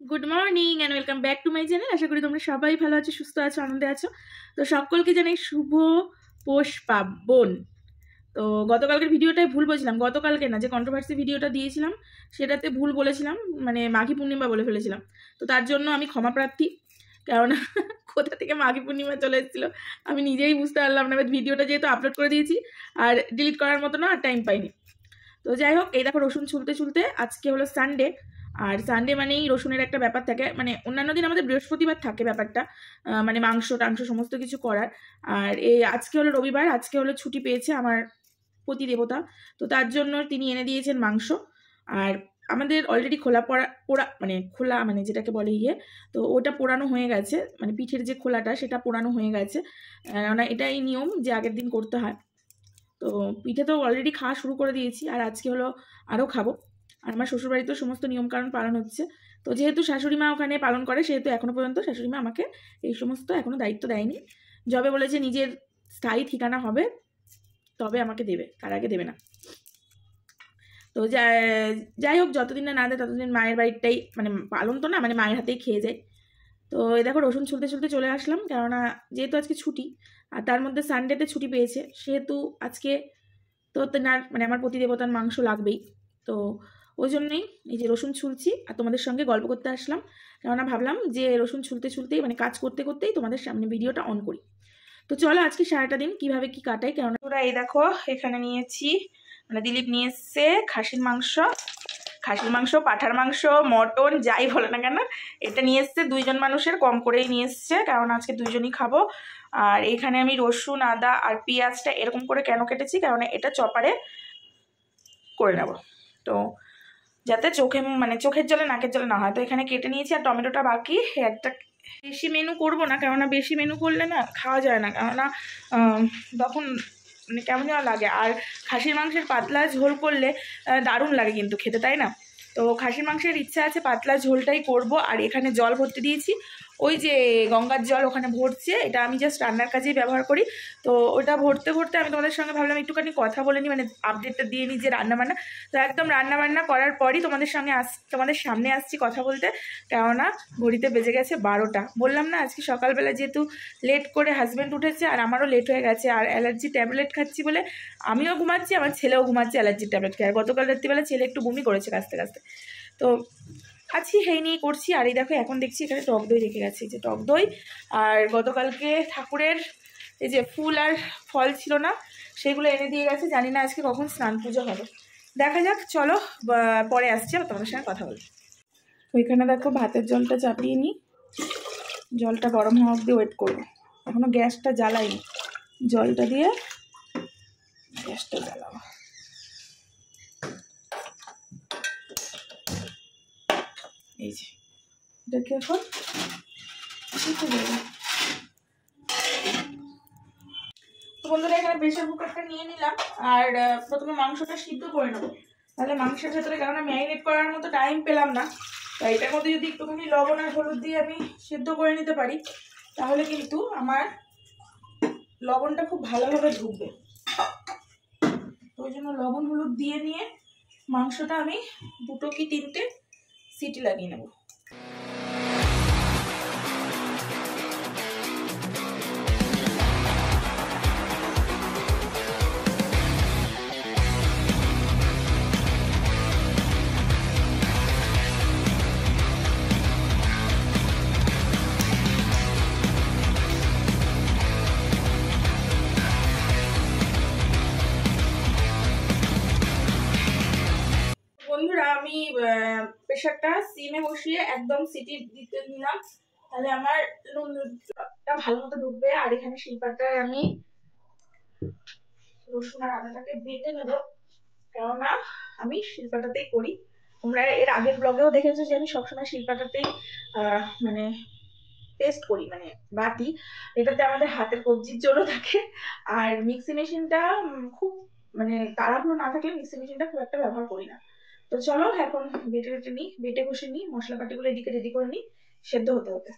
Good morning and welcome back to my channel. আশা করি তোমরা সবাই ভালো আছো, সুস্থ আছো, আনন্দে আছো। তো সকলকে জানাই শুভ পৌষ পার্বণ। তো গতকালকের ভিডিওটাই ভুল বলছিলাম, গতকালকে না, যে কন্ট্রোভার্সি ভিডিওটা দিয়েছিলাম সেটাতে ভুল বলেছিলাম, মানে মাঘী পূর্ণিমা বলে ফেলেছিলাম। তো তার জন্য আমি ক্ষমা প্রার্থী, কেননা কোথা থেকে মাঘী পূর্ণিমা চলে এসেছিলো আমি নিজেই বুঝতে পারলাম না। ভিডিওটা যেহেতু আপলোড করে দিয়েছি আর ডিলিট করার মতো না, আর টাইম পাইনি। তো যাই হোক, এই দেখো রসুন ছুলতে ছুলতে, আজকে হলো সানডে, আর সানডে মানেই রসুনের একটা ব্যাপার থাকে, মানে অন্যান্য দিন আমাদের বৃহস্পতিবার থাকে ব্যাপারটা, মানে মাংস টাংস সমস্ত কিছু করার। আর এই আজকে হলো রবিবার, আজকে হলো ছুটি পেয়েছে আমার পতি দেবতা, তো তার জন্য তিনি এনে দিয়েছেন মাংস। আর আমাদের অলরেডি খোলা পোড়া মানে খোলা মানে যেটাকে বলে তো ওটা পোড়ানো হয়ে গেছে, মানে পিঠের যে খোলাটা সেটা পোড়ানো হয়ে গেছে, কেননা এটাই নিয়ম যে আগের দিন করতে হয়। তো পিঠে তো অলরেডি খাওয়া শুরু করে দিয়েছি, আর আজকে হলো আরও খাবো। আর আমার শ্বশুরবাড়িতেও সমস্ত নিয়মকানুন পালন হচ্ছে। তো যেহেতু শাশুড়ি মা ওখানে পালন করে, সেহেতু এখনও পর্যন্ত শাশুড়ি মা আমাকে এই সমস্ত এখনও দায়িত্ব দেয়নি। যবে বলেছে নিজের স্থায়ী ঠিকানা হবে তবে আমাকে দেবে, তার আগে দেবে না। তো যাই হোক, যতদিন না দেয় ততদিন মায়ের বাড়িটাই, মানে পালন তো না, মানে মায়ের হাতেই খেয়ে যায়। তো এই দেখো রসুন ছুলতে ছুলতে চলে আসলাম, কেননা যেহেতু আজকে ছুটি আর তার মধ্যে সানডেতে ছুটি পেয়েছে, সেহেতু আজকে তো তেনার মানে আমার প্রতিদেবতার মাংস লাগবেই। তো ওই জন্যই এই যে রসুন ছুলছি আর তোমাদের সঙ্গে গল্প করতে আসলাম, কেননা ভাবলাম যে রসুন ছুলতে ছুলতেই মানে কাজ করতে করতেই তোমাদের সামনে ভিডিওটা অন করি। তো চলো আজকে সারাটা দিন কিভাবে কি কাটাই। কেননা তোরা এই দেখো এখানে নিয়েছি, মানে দিলীপ নিয়ে এসছে খাসির মাংস, পাঁঠার মাংস, মটন, যাই বলো না কেন, এটা নিয়ে এসছে দুইজন মানুষের, কম করেই নিয়ে এসছে, কারণ আজকে দুইজনই খাবো। আর এখানে আমি রসুন, আদা আর পেঁয়াজটা এরকম করে কেন কেটেছি, কারণ এটা চপারে করে নেব, তো যাতে চোখের জলে নাকের জলে না হয়। তো এখানে কেটে নিয়েছি, আর টমেটোটা বাকি। একটা বেশি মেনু করবো না, কেননা বেশি মেনু করলে না খাওয়া যায় না, কেননা তখন মানে কেমন যেন লাগে। আর খাসির মাংসের পাতলা ঝোল করলে দারুণ লাগে কিন্তু খেতে, তাই না? তো খাসির মাংসের ইচ্ছা আছে পাতলা ঝোলটাই করব। আর এখানে জল ভরতে দিয়েছি, ওই যে গঙ্গার জল ওখানে ভরছে, এটা আমি জাস্ট রান্নার কাজেই ব্যবহার করি। তো ওটা ভরতে ভরতে আমি তোমাদের সঙ্গে ভাবলাম একটুখানি কথা বলে নিই, মানে আপডেটটা দিয়ে নিই যে রান্নাবান্না। তো একদম রান্নাবান্না করার পরই তোমাদের সামনে আসছি কথা বলতে, কেননা ঘড়িতে বেজে গেছে 12টা। বললাম না আজকে সকালবেলা যেহেতু লেট করে হাজব্যান্ড উঠেছে আর আমারও লেট হয়ে গেছে, আর অ্যালার্জি ট্যাবলেট খাচ্ছি বলে আমিও ঘুমাচ্ছি, আমার ছেলেও ঘুমাচ্ছে অ্যালার্জির ট্যাবলেট খেয়ে। আর গতকাল রাত্রিবেলা ছেলে একটু বমি করেছে কাঁচতে কাঁচতে। তো আছি সেই নিয়েই করছি। আর এই দেখো এখন দেখছি এখানে টক দই রেখে গেছে, যে টক দই। আর গতকালকে ঠাকুরের এই যে ফুল আর ফল ছিল না, সেগুলো এনে দিয়ে গেছে। জানি না আজকে কখন স্নান পুজো হবে, দেখা যাক। চলো পরে আসছি আর তোমাদের সঙ্গে কথা বলি। তো এখানে দেখো ভাতের জলটা চাপিয়ে নিই, জলটা গরম হওয়া অবধি ওয়েট করবো। এখনো গ্যাসটা জ্বালাইনি, জলটা দিয়ে গ্যাসটা জ্বালাবো। এই যে এটাকে এখন বন্ধুরা এখানে প্রেশার কুকারটা নিয়ে নিলাম, আর প্রথমে মাংসটা সিদ্ধ করে নেবো। তাহলে মাংসের ভেতরে, কেননা ম্যারিনেট করার মতো টাইম পেলাম না, তাই এটার মধ্যে যদি একটুখানি লবণ আর হলুদ দিয়ে আমি সিদ্ধ করে নিতে পারি, তাহলে কিন্তু আমার লবণটা খুব ভালোভাবে ঢুকবে। ওই জন্য লবণ হলুদ দিয়ে নিয়ে মাংসটা আমি 2 কি 3টে সিটি লাগিয়ে নেব। বন্ধুরা আমি প্রেশারটা সিমে বসিয়ে একদম সিটি দিতে নিলাম, তাহলে আমার নুনটা ভালো মতো ঢুকবে। আর এখানে শিলপাটায় আমি রসুন আর আদাটাকে বেটে নেবো, কেননা আমি শিলপাটাতেই করি। তোমরা এর আগের ব্লগেও দেখেছো যে আমি সবসময় শিলপাটাতেই মানে পেস্ট করি, মানে বাটি। এটাতে আমাদের হাতের কবজির জোরও থাকে। আর মিক্সি মেশিনটা খুব মানে তাড়াহুড়ো না থাকলে মিক্সি মেশিনটা খুব একটা ব্যবহার করি না। তো চলো এখন বেটে কষে নিই, মশলাপাতিগুলো এদিকে রেডি করে নিই সেদ্ধ হতে হতে।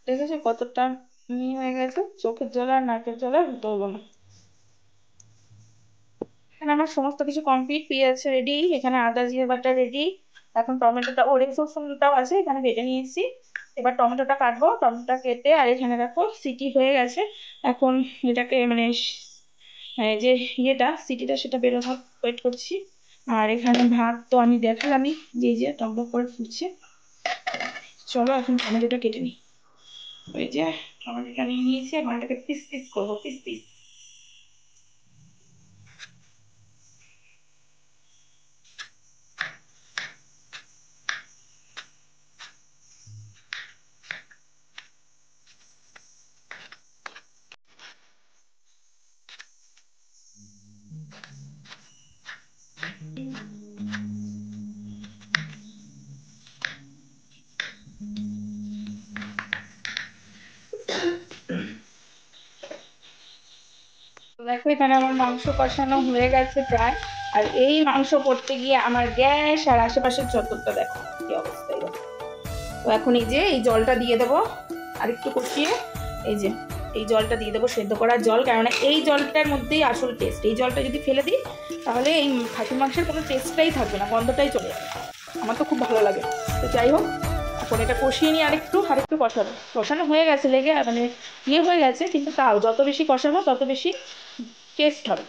দেখেছো কতটা হয়ে গেছে, চোখের জল আর নাকের জল আর হতে হলো না। এখানে আমার সমস্ত কিছু কমপ্লিট, পেঁয়াজ রেডি, এখানে আদা জিরে বাটা রেডি। এখন টমেটোটা ওর রসুনটাও আছে এখানে বেটে নিয়েছি। এবার টমেটোটা কাটবো, টমেটোটা কেটে আর এখানে দেখো সিটি হয়ে গেছে। এখন এটাকে মানে যে ইয়েটা সিটিটা সেটা বেরোনোর ওয়েট করছি। আর এখানে ভাত তো আমি দেখালামই, যে টকবক করে ফুটছে। চলো এখন টমেটোটা কেটে নিই। ওই যে টমেটোটা নিয়ে নিয়েছি, এখন এটাকে পিস পিস করবো, পিস পিস। দেখো এখানে আমার মাংস কষানো হয়ে গেছে প্রায়। আর এই মাংস করতে গিয়ে আমার গ্যাস আর আশেপাশের চত্বরটা দেখো কি অবস্থায়। তো এখন এই যে এই জলটা দিয়ে দেবো আর একটু কষিয়ে, এই যে এই জলটা দিয়ে দেবো, সেদ্ধ করার জল। কেননা এই জলটার মধ্যেই আসল টেস্ট। এই জলটা যদি ফেলে দিই তাহলে এই খাসির মাংসের কোনো টেস্টটাই থাকবে না, গন্ধটাই চলে যাবে। আমার তো খুব ভালো লাগে। তো যাই হোক, এখন এটা কষিয়ে নিয়ে আরেকটু কষানো হয়ে গেছে, লেগে মানে হয়ে গেছে, কিন্তু তাও যত বেশি কষাবো তত বেশি টেস্ট হবে।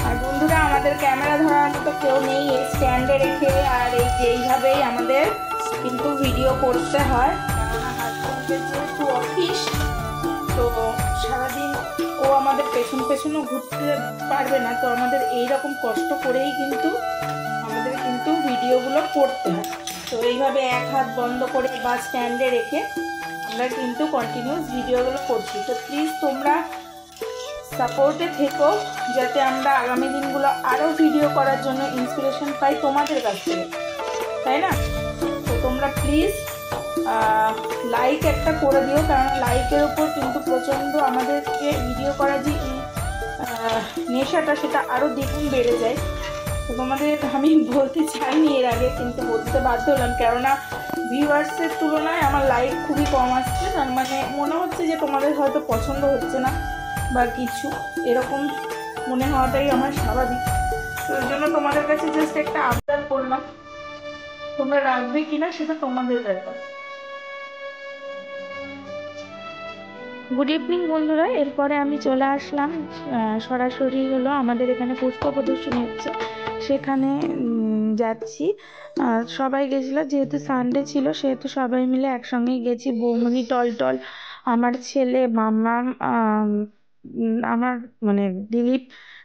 আর বন্ধুরা, আমাদের ক্যামেরা ধরার মতো কেউ নেই, এই স্ট্যান্ডে রেখে আর এইভাবেই আমাদের কিন্তু ভিডিও করতে হয়। কেননা হাজব্যান্ডের যেহেতু অফিস, তো সারাদিন ও আমাদের পেছনও ঘুরতে পারবে না, তো আমাদের এইরকম কষ্ট করেই কিন্তু আমাদের কিন্তু ভিডিওগুলো করতে হয়। তো এইভাবে এক হাত বন্ধ করে বা স্ট্যান্ডে রেখে আমরা কিন্তু কন্টিনিউস ভিডিওগুলো করছি। তো প্লিজ তোমরা সাপোর্টে থেকো, যাতে আমরা আগামী দিনগুলো আরও ভিডিও করার জন্য ইন্সপিরেশন পাই তোমাদের কাছ থেকে, তাই না? তো তোমরা প্লিজ লাইক একটা করে দিও, কারণ লাইকের উপর কিন্তু প্রচণ্ড আমাদেরকে ভিডিও করার যে নেশাটা সেটা আরও দ্বিগুণ বেড়ে যায়। তো তোমাদের আমি বলতে চাইনি এর আগে, কিন্তু বলতে বাধ্য হলাম, কেননা ভিউয়ার্সের তুলনায় আমার লাইক খুবই কম আসছে। তার মানে মনে হচ্ছে যে তোমাদের হয়তো পছন্দ হচ্ছে না বা কিছু এরকম মনে হওয়াটাই আমার স্বাভাবিক। তো ওই জন্য তোমাদের কাছে জাস্ট একটা আবদার করলাম, তোমরা রাখবে কিনা সেটা তোমাদের ব্যাপার। গুড ইভিনিং বন্ধুরা, এরপরে আমি চলে আসলাম সরাসরি হলো আমাদের এখানে পুষ্প প্রদর্শনী হচ্ছে, সেখানে যাচ্ছি। সবাই গেছিলো, যেহেতু সানডে ছিল সেহেতু সবাই মিলে একসঙ্গেই গেছি। বৌমনি, টল, আমার ছেলে, মামা, আমার মানে দিলীপ,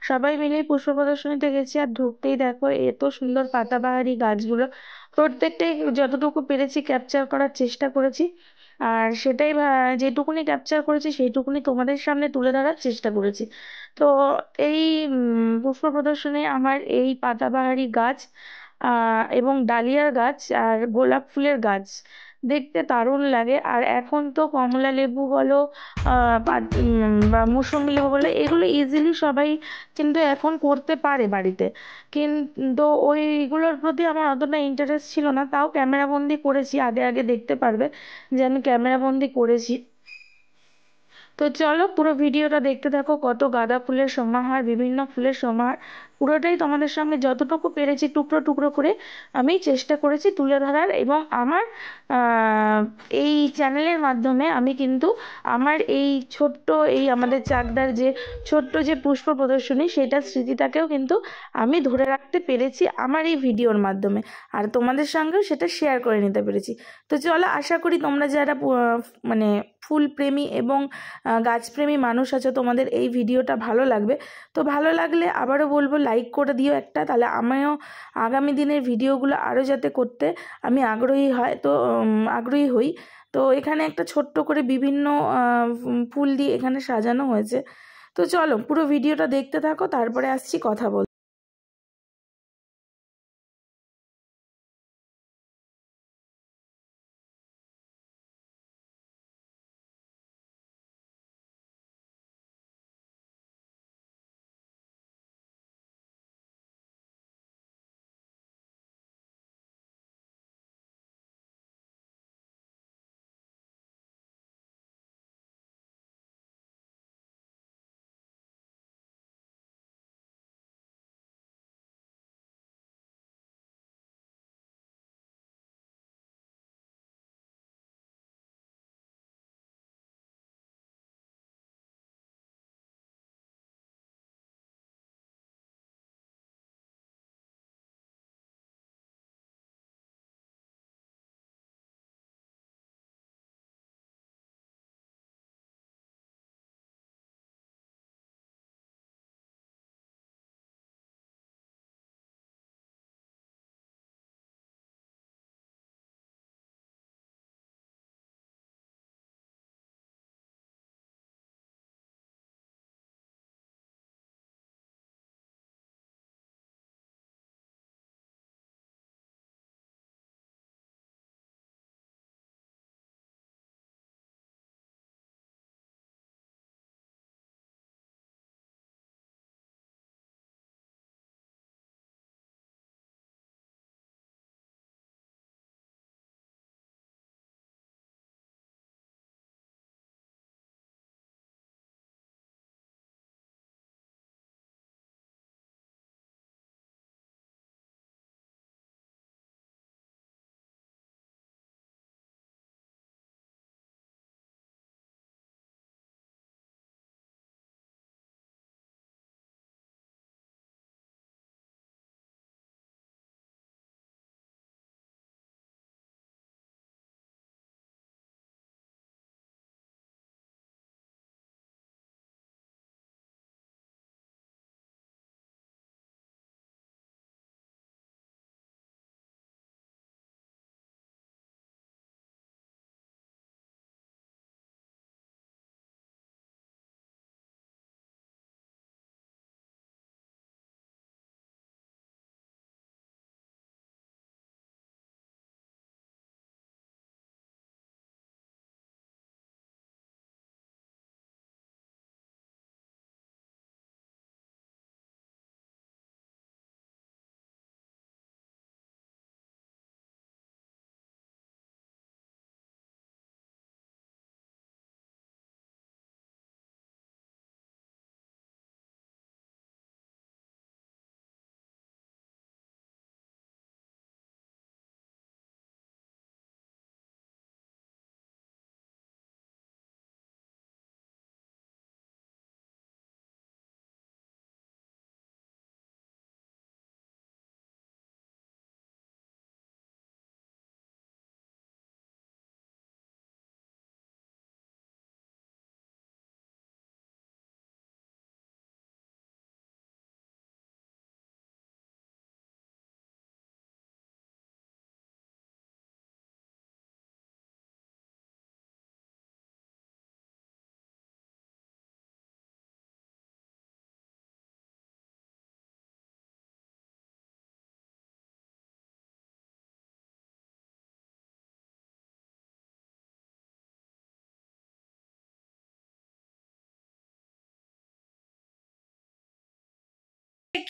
সবাই মিলে পুষ্প প্রদর্শনীতে গেছি। আর ঢুকতেই দেখো এত সুন্দর পাতাবাহারি গাছগুলো, প্রত্যেকটাই যতটুকু পেরেছি ক্যাপচার করার চেষ্টা করেছি। আর সেটাই যেটুকুনি ক্যাপচার করেছি সেইটুকুনি তোমাদের সামনে তুলে ধরার চেষ্টা করেছি। তো এই পুষ্প প্রদর্শনী আমার এই পাতাবাহারি গাছ এবং ডালিয়ার গাছ আর গোলাপ ফুলের গাছ দেখতে দারুণ লাগে। আর এখন তো কমলা লেবু বলো বা মৌসুমী লেবু বলো, এগুলো ইজিলি সবাই কিন্তু এখন করতে পারে বাড়িতে। কিন্তু ওইগুলোর প্রতি আমার অতটা ইন্টারেস্ট ছিল না, তাও ক্যামেরাবন্দি করেছি। আগে দেখতে পারবে যে আমি ক্যামেরাবন্দি করেছি। তো চলো পুরো ভিডিওটা দেখতে থাকো। কত গাঁদা ফুলের সমাহার, বিভিন্ন ফুলের সমাহার, পুরোটাই তোমাদের সঙ্গে যতটুকু পেরেছি টুকরো করে আমি চেষ্টা করেছি তুলে ধরার। এবং আমার এই চ্যানেলের মাধ্যমে আমি কিন্তু আমার এই ছোট্ট এই আমাদের চাকদার যে ছোট্ট যে পুষ্প প্রদর্শনী, সেটার স্মৃতিটাকেও কিন্তু আমি ধরে রাখতে পেরেছি আমার এই ভিডিওর মাধ্যমে, আর তোমাদের সঙ্গেও সেটা শেয়ার করে নিতে পেরেছি। তো চলো, আশা করি তোমরা যারা মানে ফুল প্রেমী এবং গাছপ্রেমী মানুষ আছো, তোমাদের এই ভিডিওটা ভালো লাগবে। তো ভালো লাগলে আবারও বলবো লাইক করে দিও একটা, তাহলে আমিও আগামী দিনের ভিডিওগুলো আরও যাতে করতে আমি আগ্রহী হই। তো এখানে একটা ছোট্ট করে বিভিন্ন ফুল দিয়ে এখানে সাজানো হয়েছে। তো চলো পুরো ভিডিওটা দেখতে থাকো, তারপরে আসছি কথা বল।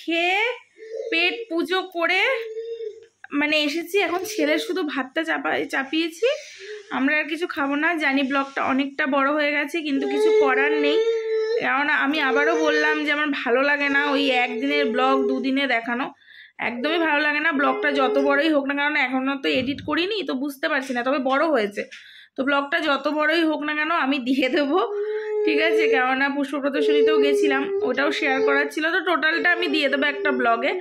খেয়ে পেট পুজো করে মানে এসেছি, এখন ছেলের শুধু ভাতটা চাপিয়েছি, আমরা আর কিছু খাবো না। জানি ব্লগটা অনেকটা বড় হয়ে গেছে, কিন্তু কিছু করার নেই, কারণ আমি আবারও বললাম যে আমার ভালো লাগে না ওই একদিনের ব্লগ দুদিনে দেখানো, একদমই ভালো লাগে না। ব্লগটা যত বড়ই হোক না কেন, এখনও তো এডিট করিনি তো বুঝতে পারছি না, তবে বড় হয়েছে, তো ব্লগটা যত বড়ই হোক না কেন আমি দিয়ে দেবো, ঠিক আছে? কেননা পুষ্প প্রদর্শনীতেও গেছিলাম, ওটাও শেয়ার করার ছিল, তো টোটালটা আমি দিয়ে দেবো একটা ব্লগে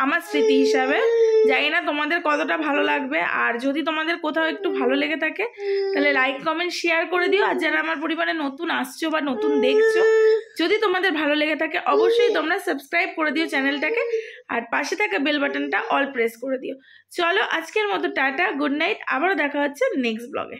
আমার স্মৃতি হিসাবে। জানি না তোমাদের কতটা ভালো লাগবে, আর যদি তোমাদের কোথাও একটু ভালো লেগে থাকে তাহলে লাইক কমেন্ট শেয়ার করে দিও। আর যারা আমার পরিবারে নতুন আসছো বা নতুন দেখছো, যদি তোমাদের ভালো লেগে থাকে অবশ্যই তোমরা সাবস্ক্রাইব করে দিও চ্যানেলটাকে, আর পাশে থাকা বেল বাটনটা অল প্রেস করে দিও। চলো আজকের মতো টাটা, গুড নাইট, আবারও দেখা হচ্ছে নেক্সট ব্লগে।